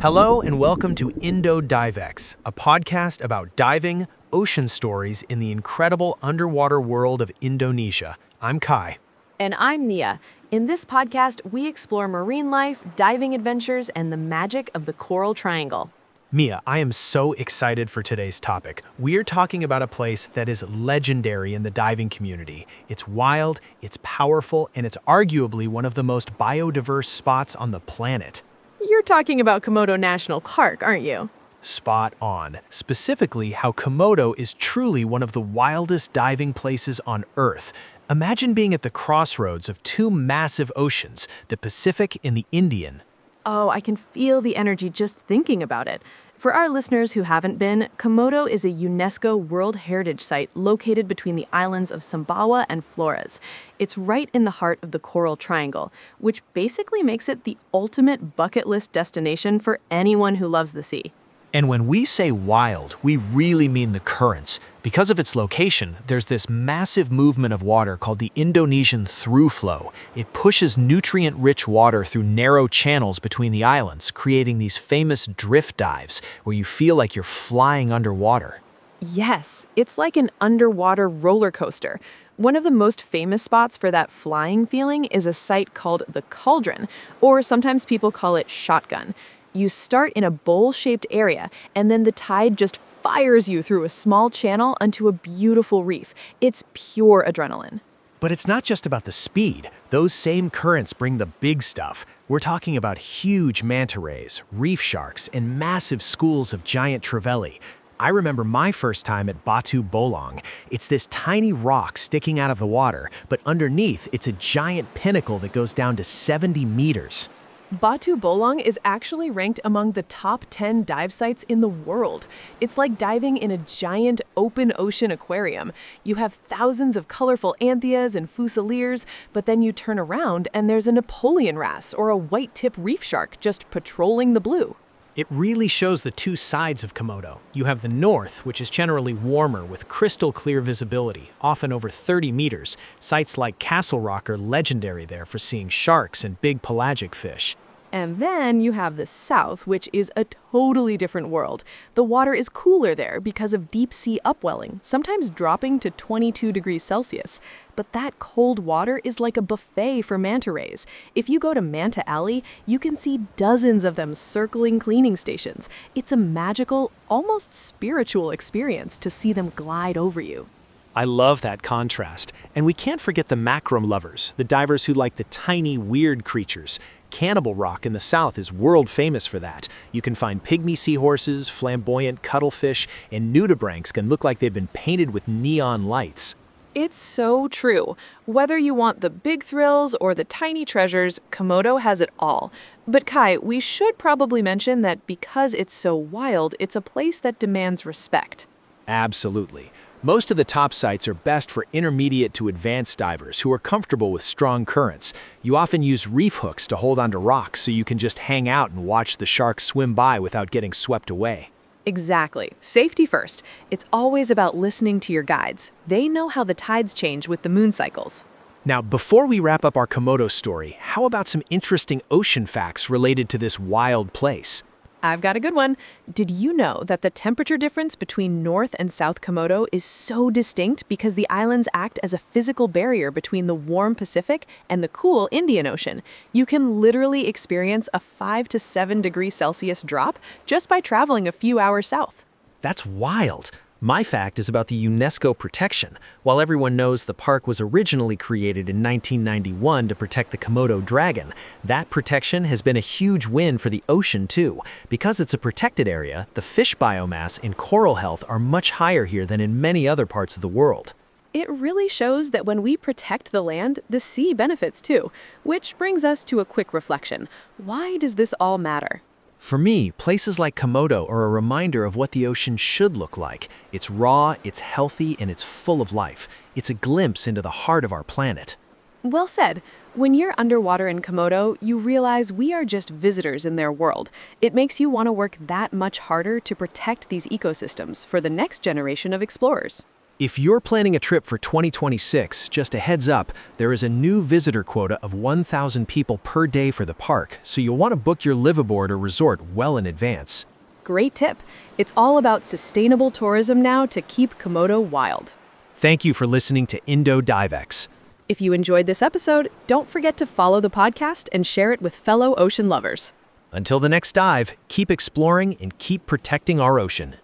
Hello and welcome to IndoDiveX, a podcast about diving, ocean stories in the incredible underwater world of Indonesia. I'm Kai. And I'm Nia. In this podcast, we explore marine life, diving adventures, and the magic of the Coral Triangle. Mia, I am so excited for today's topic. We're talking about a place that is legendary in the diving community. It's wild, it's powerful, and it's arguably one of the most biodiverse spots on the planet. You're talking about Komodo National Park, aren't you? Spot on. Specifically, how Komodo is truly one of the wildest diving places on Earth. Imagine being at the crossroads of two massive oceans, the Pacific and the Indian. Oh, I can feel the energy just thinking about it. For our listeners who haven't been, Komodo is a UNESCO World Heritage Site located between the islands of Sumbawa and Flores. It's right in the heart of the Coral Triangle, which basically makes it the ultimate bucket list destination for anyone who loves the sea. And when we say wild, we really mean the currents. Because of its location, there's this massive movement of water called the Indonesian through flow. It pushes nutrient-rich water through narrow channels between the islands, creating these famous drift dives where you feel like you're flying underwater. Yes, it's like an underwater roller coaster. One of the most famous spots for that flying feeling is a site called the Cauldron, or sometimes people call it Shotgun. You start in a bowl-shaped area, and then the tide just fires you through a small channel onto a beautiful reef. It's pure adrenaline. But it's not just about the speed. Those same currents bring the big stuff. We're talking about huge manta rays, reef sharks, and massive schools of giant trevally. I remember my first time at Batu Bolong. It's this tiny rock sticking out of the water, but underneath it's a giant pinnacle that goes down to 70 meters. Batu Bolong is actually ranked among the top 10 dive sites in the world. It's like diving in a giant open ocean aquarium. You have thousands of colorful anthias and fusiliers, but then you turn around and there's a Napoleon wrasse or a white-tip reef shark just patrolling the blue. It really shows the two sides of Komodo. You have the north, which is generally warmer with crystal clear visibility, often over 30 meters. Sites like Castle Rock are legendary there for seeing sharks and big pelagic fish. And then you have the south, which is a totally different world. The water is cooler there because of deep sea upwelling, sometimes dropping to 22 degrees Celsius. But that cold water is like a buffet for manta rays. If you go to Manta Alley, you can see dozens of them circling cleaning stations. It's a magical, almost spiritual experience to see them glide over you. I love that contrast. And we can't forget the mackerel lovers, the divers who like the tiny, weird creatures. Cannibal Rock in the south is world famous for that. You can find pygmy seahorses, flamboyant cuttlefish, and nudibranchs can look like they've been painted with neon lights. It's so true. Whether you want the big thrills or the tiny treasures, Komodo has it all. But Kai, we should probably mention that because it's so wild, it's a place that demands respect. Absolutely. Most of the top sites are best for intermediate to advanced divers who are comfortable with strong currents. You often use reef hooks to hold onto rocks so you can just hang out and watch the sharks swim by without getting swept away. Exactly. Safety first. It's always about listening to your guides. They know how the tides change with the moon cycles. Now, before we wrap up our Komodo story, how about some interesting ocean facts related to this wild place? I've got a good one. Did you know that the temperature difference between North and South Komodo is so distinct because the islands act as a physical barrier between the warm Pacific and the cool Indian Ocean? You can literally experience a 5 to 7 degrees Celsius drop just by traveling a few hours south. That's wild. My fact is about the UNESCO protection. While everyone knows the park was originally created in 1991 to protect the Komodo dragon, that protection has been a huge win for the ocean too. Because it's a protected area, the fish biomass and coral health are much higher here than in many other parts of the world. It really shows that when we protect the land, the sea benefits too. Which brings us to a quick reflection. Why does this all matter? For me, places like Komodo are a reminder of what the ocean should look like. It's raw, it's healthy, and it's full of life. It's a glimpse into the heart of our planet. Well said. When you're underwater in Komodo, you realize we are just visitors in their world. It makes you want to work that much harder to protect these ecosystems for the next generation of explorers. If you're planning a trip for 2026, just a heads up, there is a new visitor quota of 1,000 people per day for the park, so you'll want to book your liveaboard or resort well in advance. Great tip. It's all about sustainable tourism now to keep Komodo wild. Thank you for listening to IndoDiveX. If you enjoyed this episode, don't forget to follow the podcast and share it with fellow ocean lovers. Until the next dive, keep exploring and keep protecting our ocean.